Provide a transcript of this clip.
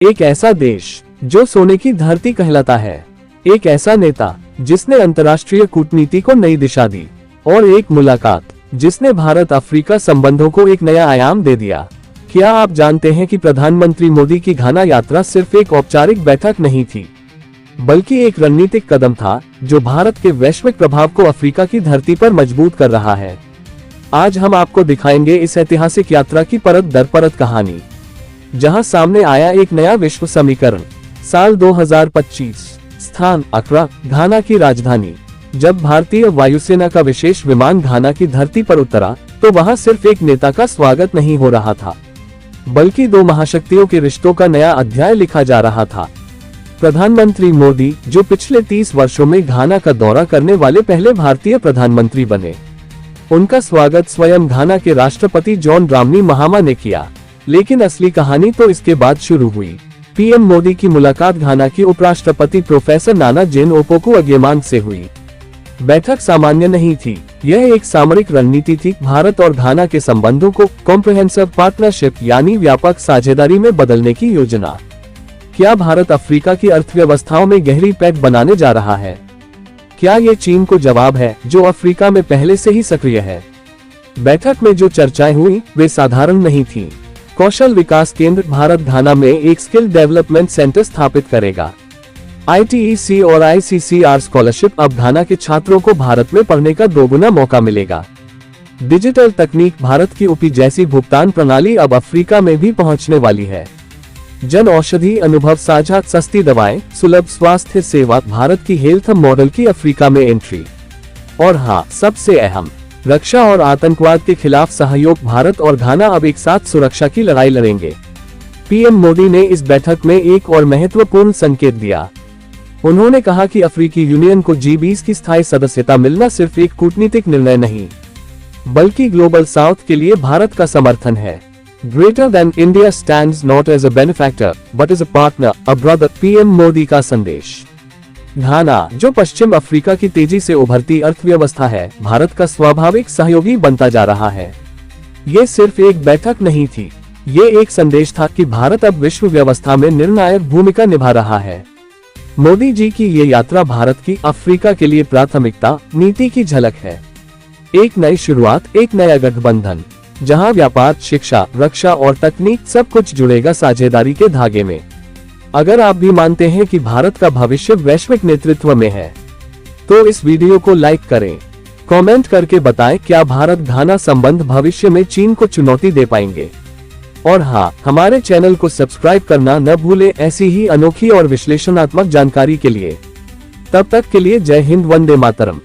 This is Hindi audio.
एक ऐसा देश जो सोने की धरती कहलाता है, एक ऐसा नेता जिसने अंतर्राष्ट्रीय कूटनीति को नई दिशा दी, और एक मुलाकात जिसने भारत अफ्रीका संबंधों को एक नया आयाम दे दिया। क्या आप जानते हैं कि प्रधानमंत्री मोदी की घाना यात्रा सिर्फ एक औपचारिक बैठक नहीं थी, बल्कि एक रणनीतिक कदम था जो भारत के वैश्विक प्रभाव को अफ्रीका की धरती पर मजबूत कर रहा है। आज हम आपको दिखाएंगे इस ऐतिहासिक यात्रा की परत दर परत कहानी, जहां सामने आया एक नया विश्व समीकरण। साल 2025, स्थान अक्रा, घाना की राजधानी। जब भारतीय वायुसेना का विशेष विमान घाना की धरती पर उतरा, तो वहां सिर्फ एक नेता का स्वागत नहीं हो रहा था, बल्कि दो महाशक्तियों के रिश्तों का नया अध्याय लिखा जा रहा था। प्रधानमंत्री मोदी, जो पिछले 30 वर्षों में घाना का दौरा करने वाले पहले भारतीय प्रधानमंत्री बने, उनका स्वागत स्वयं घाना के राष्ट्रपति जॉन ड्रामनी महामा ने किया। लेकिन असली कहानी तो इसके बाद शुरू हुई। पीएम मोदी की मुलाकात घाना की उपराष्ट्रपति प्रोफेसर नाना जेन ओपोकू अगेमान से हुई। बैठक सामान्य नहीं थी, यह एक सामरिक रणनीति थी। भारत और घाना के संबंधों को कॉम्प्रिहेंसिव पार्टनरशिप यानी व्यापक साझेदारी में बदलने की योजना। क्या भारत अफ्रीका की अर्थव्यवस्थाओं में गहरी पैठ बनाने जा रहा है? क्या ये चीन को जवाब है, जो अफ्रीका में पहले से ही सक्रिय है? बैठक में जो चर्चाएं हुई वे साधारण नहीं थीं। कौशल विकास केंद्र भारत घाना में एक स्किल डेवलपमेंट सेंटर स्थापित करेगा। ITEC और ICCR स्कॉलरशिप, अब घाना के छात्रों को भारत में पढ़ने का दोगुना मौका मिलेगा। डिजिटल तकनीक, भारत की UPI जैसी भुगतान प्रणाली अब अफ्रीका में भी पहुंचने वाली है। जन औषधि अनुभव साझा, सस्ती दवाएं, सुलभ स्वास्थ्य सेवा, भारत की हेल्थ मॉडल की अफ्रीका में एंट्री। और हाँ, सबसे अहम, रक्षा और आतंकवाद के खिलाफ सहयोग। भारत और घाना अब एक साथ सुरक्षा की लड़ाई लड़ेंगे। पीएम मोदी ने इस बैठक में एक और महत्वपूर्ण संकेत दिया। उन्होंने कहा कि अफ्रीकी यूनियन को G20 की स्थायी सदस्यता मिलना सिर्फ एक कूटनीतिक निर्णय नहीं, बल्कि ग्लोबल साउथ के लिए भारत का समर्थन है। Greater than India stands not as a benefactor but as a partner, a brother, PM Modi का संदेश। घाना, जो पश्चिम अफ्रीका की तेजी से उभरती अर्थव्यवस्था है, भारत का स्वाभाविक सहयोगी बनता जा रहा है। ये सिर्फ एक बैठक नहीं थी, ये एक संदेश था कि भारत अब विश्व व्यवस्था में निर्णायक भूमिका निभा रहा है। मोदी जी की ये यात्रा भारत की अफ्रीका के लिए प्राथमिकता नीति की झलक है। एक नई शुरुआत, एक नया गठबंधन, जहां व्यापार, शिक्षा, रक्षा और तकनीक सब कुछ जुड़ेगा साझेदारी के धागे में। अगर आप भी मानते हैं कि भारत का भविष्य वैश्विक नेतृत्व में है, तो इस वीडियो को लाइक करें। कमेंट करके बताएं, क्या भारत घाना संबंध भविष्य में चीन को चुनौती दे पाएंगे? और हाँ, हमारे चैनल को सब्सक्राइब करना न भूलें ऐसी ही अनोखी और विश्लेषणात्मक जानकारी के लिए। तब तक के लिए जय हिंद, वंदे मातरम।